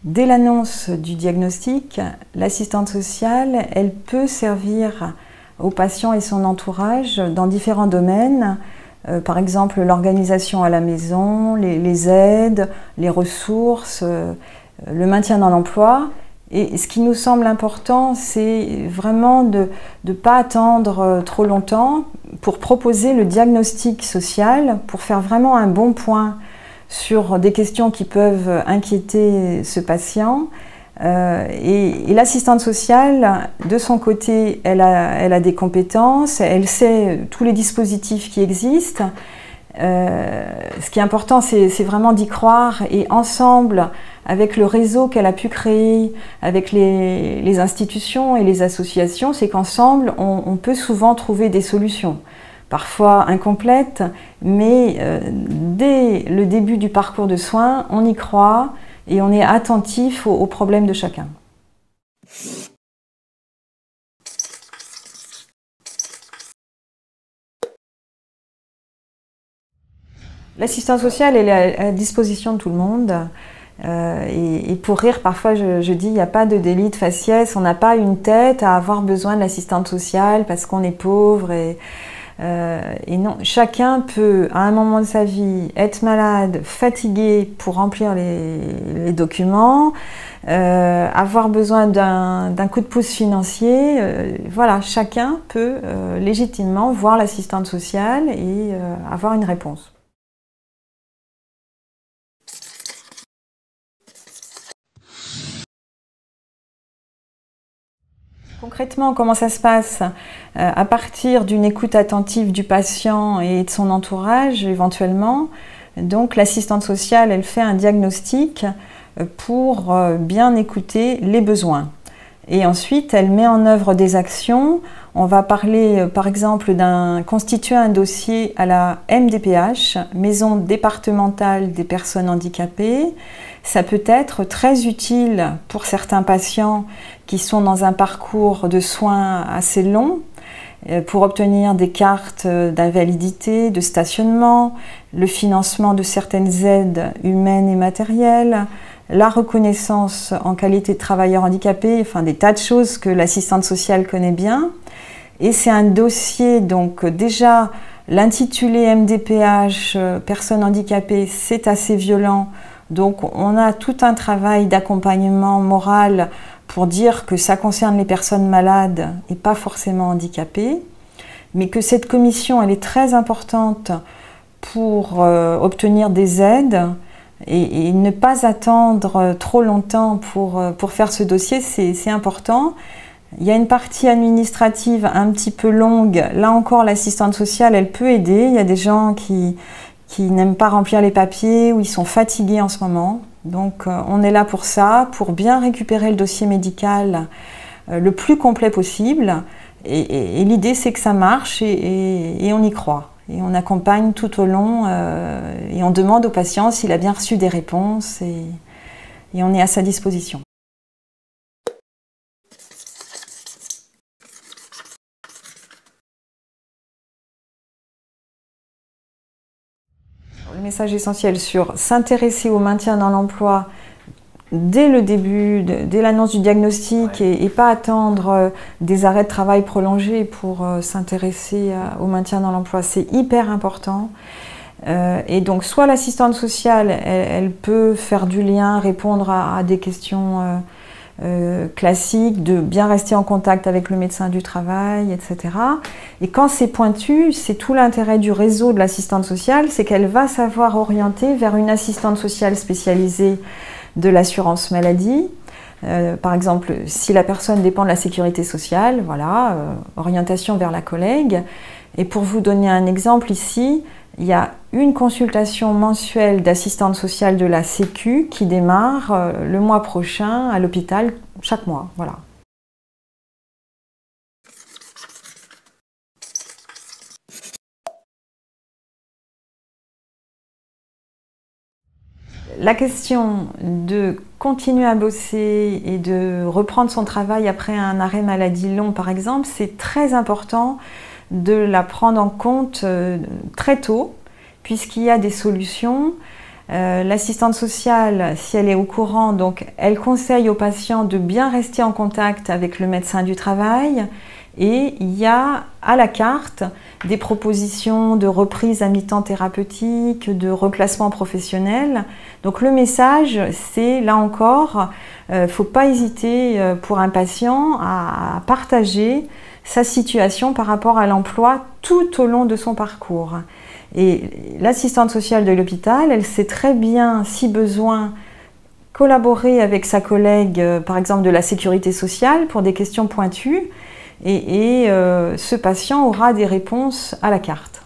Dès l'annonce du diagnostic, l'assistante sociale, elle peut servir au patient et son entourage dans différents domaines, par exemple l'organisation à la maison, les aides, les ressources, le maintien dans l'emploi. Et ce qui nous semble important, c'est vraiment de ne pas attendre trop longtemps pour proposer le diagnostic social, pour faire vraiment un bon point sur des questions qui peuvent inquiéter ce patient. Et l'assistante sociale, de son côté, elle a des compétences, elle sait tous les dispositifs qui existent. Ce qui est important, c'est vraiment d'y croire et ensemble, avec le réseau qu'elle a pu créer, avec les institutions et les associations, c'est qu'ensemble, on peut souvent trouver des solutions. Parfois incomplètes, mais dès le début du parcours de soins, on y croit et on est attentif aux problèmes de chacun. L'assistance sociale, elle est à la disposition de tout le monde. Et pour rire, parfois je dis, il n'y a pas de délit de faciès, on n'a pas une tête à avoir besoin de l'assistante sociale parce qu'on est pauvre. Et non, chacun peut, à un moment de sa vie, être malade, fatigué pour remplir les documents, avoir besoin d'un coup de pouce financier. Voilà, chacun peut légitimement voir l'assistante sociale et avoir une réponse. Concrètement, comment ça se passe? À partir d'une écoute attentive du patient et de son entourage, éventuellement, donc l'assistante sociale, elle fait un diagnostic pour bien écouter les besoins. Et ensuite, elle met en œuvre des actions. On va parler, par exemple, constituer un dossier à la MDPH, Maison départementale des personnes handicapées. Ça peut être très utile pour certains patients qui sont dans un parcours de soins assez long, pour obtenir des cartes d'invalidité, de stationnement, le financement de certaines aides humaines et matérielles, la reconnaissance en qualité de travailleur handicapé, enfin des tas de choses que l'assistante sociale connaît bien. Et c'est un dossier, donc déjà l'intitulé MDPH, personnes handicapées, c'est assez violent. Donc on a tout un travail d'accompagnement moral pour dire que ça concerne les personnes malades et pas forcément handicapées, mais que cette commission elle est très importante pour obtenir des aides et ne pas attendre trop longtemps pour faire ce dossier, c'est important. Il y a une partie administrative un petit peu longue, là encore l'assistante sociale elle peut aider, il y a des gens qui n'aiment pas remplir les papiers ou ils sont fatigués en ce moment. Donc on est là pour ça, pour bien récupérer le dossier médical le plus complet possible. Et l'idée c'est que ça marche et on y croit. Et on accompagne tout au long et on demande au patient s'il a bien reçu des réponses et on est à sa disposition. Le message essentiel sur s'intéresser au maintien dans l'emploi dès le début, dès l'annonce du diagnostic et pas attendre des arrêts de travail prolongés pour s'intéresser au maintien dans l'emploi, c'est hyper important. Et donc soit l'assistante sociale, elle peut faire du lien, répondre à des questions classique, de bien rester en contact avec le médecin du travail, etc. Et quand c'est pointu, c'est tout l'intérêt du réseau de l'assistante sociale, c'est qu'elle va savoir orienter vers une assistante sociale spécialisée de l'assurance maladie. Par exemple, si la personne dépend de la sécurité sociale, voilà, orientation vers la collègue. Et pour vous donner un exemple ici, il y a une consultation mensuelle d'assistante sociale de la Sécu qui démarre le mois prochain à l'hôpital, chaque mois. Voilà. La question de continuer à bosser et de reprendre son travail après un arrêt maladie long, par exemple, c'est très important de la prendre en compte très tôt, puisqu'il y a des solutions. L'assistante sociale, si elle est au courant, donc elle conseille aux patients de bien rester en contact avec le médecin du travail. Et il y a à la carte des propositions de reprise à mi-temps thérapeutique, de reclassement professionnel. Donc le message, c'est là encore, il ne faut pas hésiter pour un patient à partager sa situation par rapport à l'emploi tout au long de son parcours. Et l'assistante sociale de l'hôpital, elle sait très bien, si besoin, collaborer avec sa collègue, par exemple de la sécurité sociale, pour des questions pointues. Et ce patient aura des réponses à la carte.